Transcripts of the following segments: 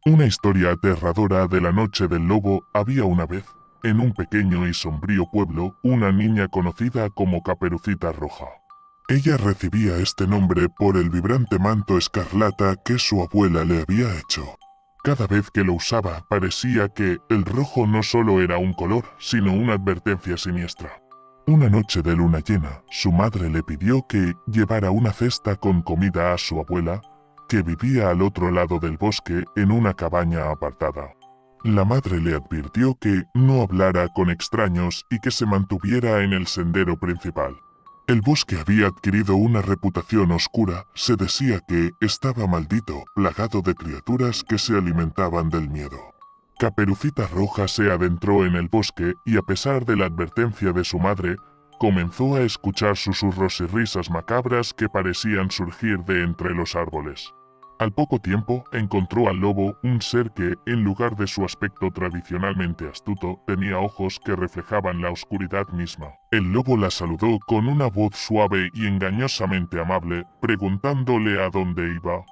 Una historia aterradora de la noche del lobo. Había una vez, en un pequeño y sombrío pueblo, una niña conocida como Caperucita Roja. Ella recibía este nombre por el vibrante manto escarlata que su abuela le había hecho. Cada vez que lo usaba parecía que el rojo no solo era un color, sino una advertencia siniestra. Una noche de luna llena, su madre le pidió que llevara una cesta con comida a su abuela, que vivía al otro lado del bosque en una cabaña apartada. La madre le advirtió que no hablara con extraños y que se mantuviera en el sendero principal. El bosque había adquirido una reputación oscura. Se decía que estaba maldito, plagado de criaturas que se alimentaban del miedo. Caperucita Roja se adentró en el bosque y, a pesar de la advertencia de su madre, comenzó a escuchar susurros y risas macabras que parecían surgir de entre los árboles. Al poco tiempo encontró al lobo, un ser que, en lugar de su aspecto tradicionalmente astuto, tenía ojos que reflejaban la oscuridad misma. El lobo la saludó con una voz suave y engañosamente amable, preguntándole a dónde iba.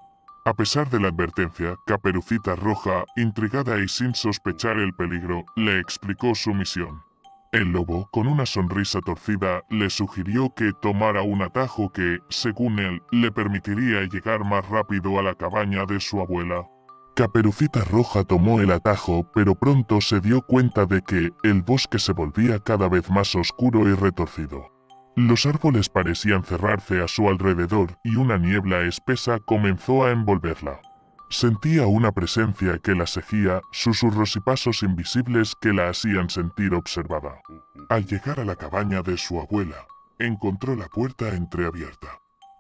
A pesar de la advertencia, Caperucita Roja, intrigada y sin sospechar el peligro, le explicó su misión. El lobo, con una sonrisa torcida, le sugirió que tomara un atajo que, según él, le permitiría llegar más rápido a la cabaña de su abuela. Caperucita Roja tomó el atajo, pero pronto se dio cuenta de que el bosque se volvía cada vez más oscuro y retorcido. Los árboles parecían cerrarse a su alrededor y una niebla espesa comenzó a envolverla. Sentía una presencia que la seguía, susurros y pasos invisibles que la hacían sentir observada. Al llegar a la cabaña de su abuela, encontró la puerta entreabierta.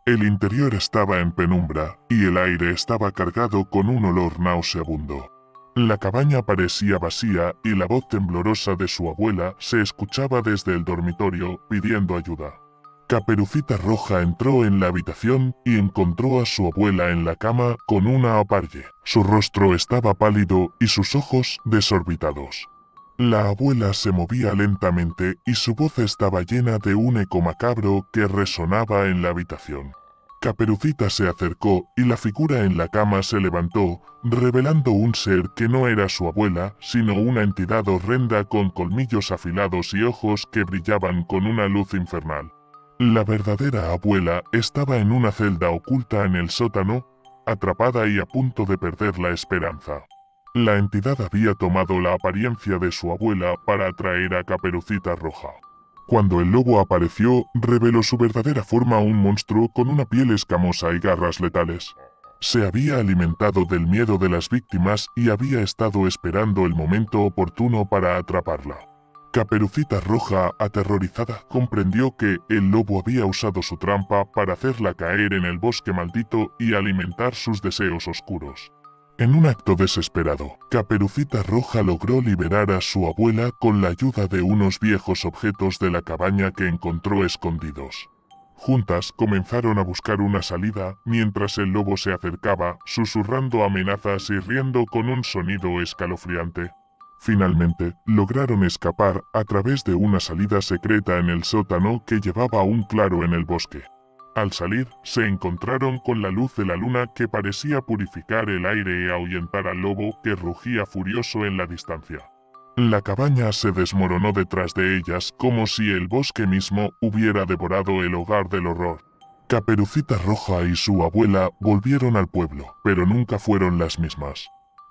El interior estaba en penumbra y el aire estaba cargado con un olor nauseabundo. La cabaña parecía vacía y la voz temblorosa de su abuela se escuchaba desde el dormitorio pidiendo ayuda. Caperucita Roja entró en la habitación y encontró a su abuela en la cama con una aparye. Su rostro estaba pálido y sus ojos desorbitados. La abuela se movía lentamente y su voz estaba llena de un eco macabro que resonaba en la habitación. Caperucita se acercó y la figura en la cama se levantó, revelando un ser que no era su abuela, sino una entidad horrenda con colmillos afilados y ojos que brillaban con una luz infernal. La verdadera abuela estaba en una celda oculta en el sótano, atrapada y a punto de perder la esperanza. La entidad había tomado la apariencia de su abuela para atraer a Caperucita Roja. Cuando el lobo apareció, reveló su verdadera forma: un monstruo con una piel escamosa y garras letales. Se había alimentado del miedo de las víctimas y había estado esperando el momento oportuno para atraparla. Caperucita Roja, aterrorizada, comprendió que el lobo había usado su trampa para hacerla caer en el bosque maldito y alimentar sus deseos oscuros. En un acto desesperado, Caperucita Roja logró liberar a su abuela con la ayuda de unos viejos objetos de la cabaña que encontró escondidos. Juntas comenzaron a buscar una salida mientras el lobo se acercaba, susurrando amenazas y riendo con un sonido escalofriante. Finalmente, lograron escapar a través de una salida secreta en el sótano que llevaba a un claro en el bosque. Al salir, se encontraron con la luz de la luna que parecía purificar el aire y ahuyentar al lobo que rugía furioso en la distancia. La cabaña se desmoronó detrás de ellas como si el bosque mismo hubiera devorado el hogar del horror. Caperucita Roja y su abuela volvieron al pueblo, pero nunca fueron las mismas.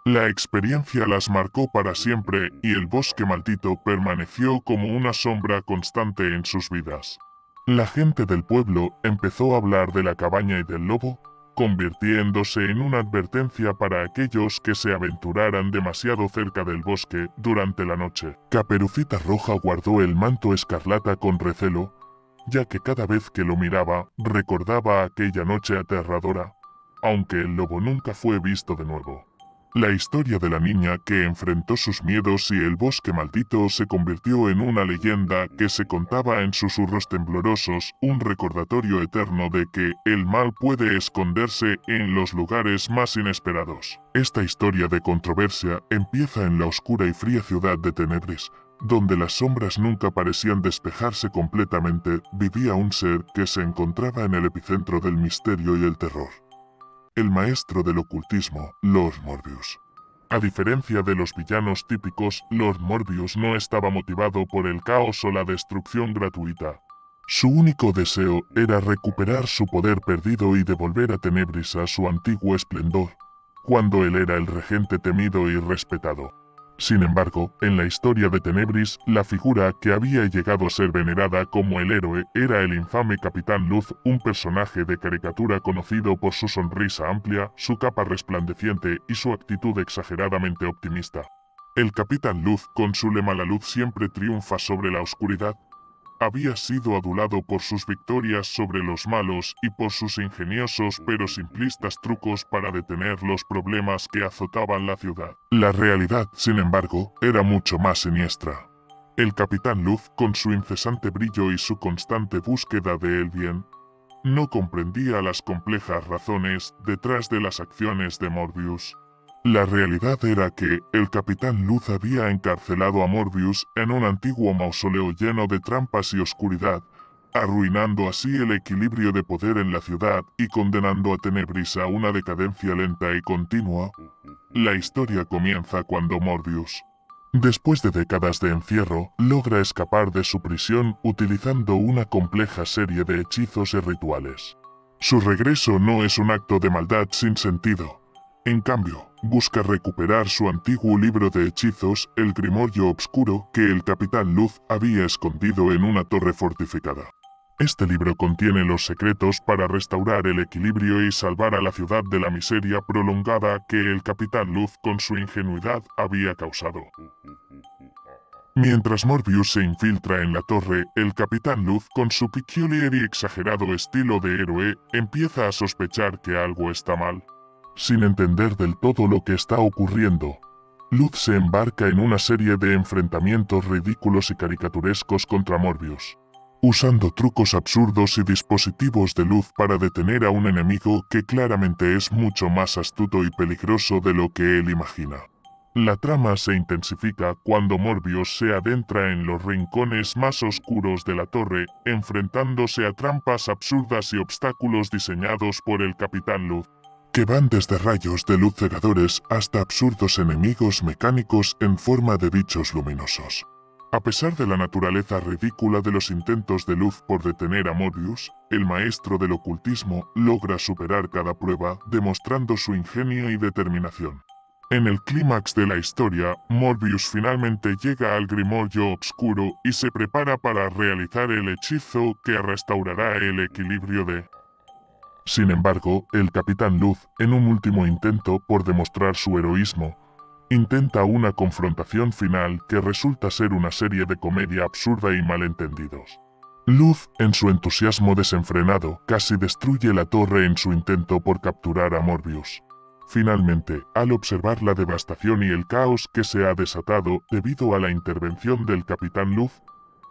La experiencia las marcó para siempre y el bosque maldito permaneció como una sombra constante en sus vidas. La gente del pueblo empezó a hablar de la cabaña y del lobo, convirtiéndose en una advertencia para aquellos que se aventuraran demasiado cerca del bosque durante la noche. Caperucita Roja guardó el manto escarlata con recelo, ya que cada vez que lo miraba, recordaba aquella noche aterradora, aunque el lobo nunca fue visto de nuevo. La historia de la niña que enfrentó sus miedos y el bosque maldito se convirtió en una leyenda que se contaba en susurros temblorosos, un recordatorio eterno de que el mal puede esconderse en los lugares más inesperados. Esta historia de controversia empieza en la oscura y fría ciudad de Tenebris, donde las sombras nunca parecían despejarse completamente. Vivía un ser que se encontraba en el epicentro del misterio y el terror. El maestro del ocultismo, Lord Morbius. A diferencia de los villanos típicos, Lord Morbius no estaba motivado por el caos o la destrucción gratuita. Su único deseo era recuperar su poder perdido y devolver a Tenebris a su antiguo esplendor, cuando él era el regente temido y respetado. Sin embargo, en la historia de Tenebris, la figura que había llegado a ser venerada como el héroe era el infame Capitán Luz, un personaje de caricatura conocido por su sonrisa amplia, su capa resplandeciente y su actitud exageradamente optimista. El Capitán Luz, con su lema "La luz siempre triunfa sobre la oscuridad", había sido adulado por sus victorias sobre los malos y por sus ingeniosos pero simplistas trucos para detener los problemas que azotaban la ciudad. La realidad, sin embargo, era mucho más siniestra. El Capitán Luz, con su incesante brillo y su constante búsqueda de el bien, no comprendía las complejas razones detrás de las acciones de Morbius. La realidad era que el Capitán Luz había encarcelado a Morbius en un antiguo mausoleo lleno de trampas y oscuridad, arruinando así el equilibrio de poder en la ciudad y condenando a Tenebris a una decadencia lenta y continua. La historia comienza cuando Morbius, después de décadas de encierro, logra escapar de su prisión utilizando una compleja serie de hechizos y rituales. Su regreso no es un acto de maldad sin sentido. En cambio, busca recuperar su antiguo libro de hechizos, el Grimorio Obscuro, que el Capitán Luz había escondido en una torre fortificada. Este libro contiene los secretos para restaurar el equilibrio y salvar a la ciudad de la miseria prolongada que el Capitán Luz con su ingenuidad había causado. Mientras Morbius se infiltra en la torre, el Capitán Luz, con su peculiar y exagerado estilo de héroe, empieza a sospechar que algo está mal. Sin entender del todo lo que está ocurriendo, Luz se embarca en una serie de enfrentamientos ridículos y caricaturescos contra Morbius, usando trucos absurdos y dispositivos de luz para detener a un enemigo que claramente es mucho más astuto y peligroso de lo que él imagina. La trama se intensifica cuando Morbius se adentra en los rincones más oscuros de la torre, enfrentándose a trampas absurdas y obstáculos diseñados por el Capitán Luz, que van desde rayos de luz cegadores hasta absurdos enemigos mecánicos en forma de bichos luminosos. A pesar de la naturaleza ridícula de los intentos de Luz por detener a Morbius, el maestro del ocultismo logra superar cada prueba, demostrando su ingenio y determinación. En el clímax de la historia, Morbius finalmente llega al Grimorio Obscuro y se prepara para realizar el hechizo que restaurará el equilibrio de... Sin embargo, el Capitán Luz, en un último intento por demostrar su heroísmo, intenta una confrontación final que resulta ser una serie de comedia absurda y malentendidos. Luz, en su entusiasmo desenfrenado, casi destruye la torre en su intento por capturar a Morbius. Finalmente, al observar la devastación y el caos que se ha desatado debido a la intervención del Capitán Luz,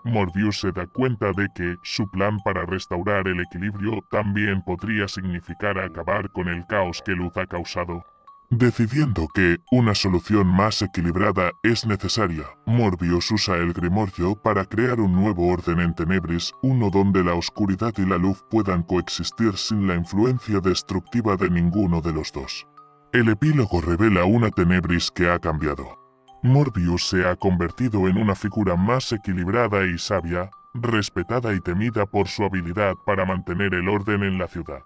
Morbius se da cuenta de que su plan para restaurar el equilibrio también podría significar acabar con el caos que Luz ha causado. Decidiendo que una solución más equilibrada es necesaria, Morbius usa el Grimorio para crear un nuevo orden en Tenebris, uno donde la oscuridad y la luz puedan coexistir sin la influencia destructiva de ninguno de los dos. El epílogo revela una Tenebris que ha cambiado. Morbius se ha convertido en una figura más equilibrada y sabia, respetada y temida por su habilidad para mantener el orden en la ciudad.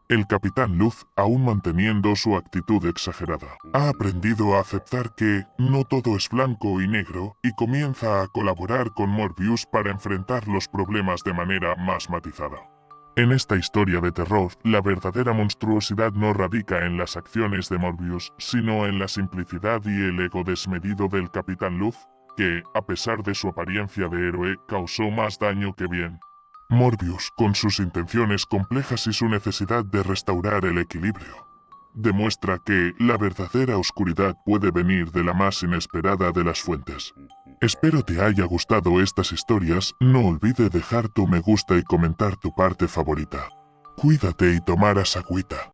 El Capitán Luz, aún manteniendo su actitud exagerada, ha aprendido a aceptar que no todo es blanco y negro y comienza a colaborar con Morbius para enfrentar los problemas de manera más matizada. En esta historia de terror, la verdadera monstruosidad no radica en las acciones de Morbius, sino en la simplicidad y el ego desmedido del Capitán Luz, que, a pesar de su apariencia de héroe, causó más daño que bien. Morbius, con sus intenciones complejas y su necesidad de restaurar el equilibrio, demuestra que la verdadera oscuridad puede venir de la más inesperada de las fuentes. Espero te haya gustado estas historias, no olvide dejar tu me gusta y comentar tu parte favorita. Cuídate y tomar agüita.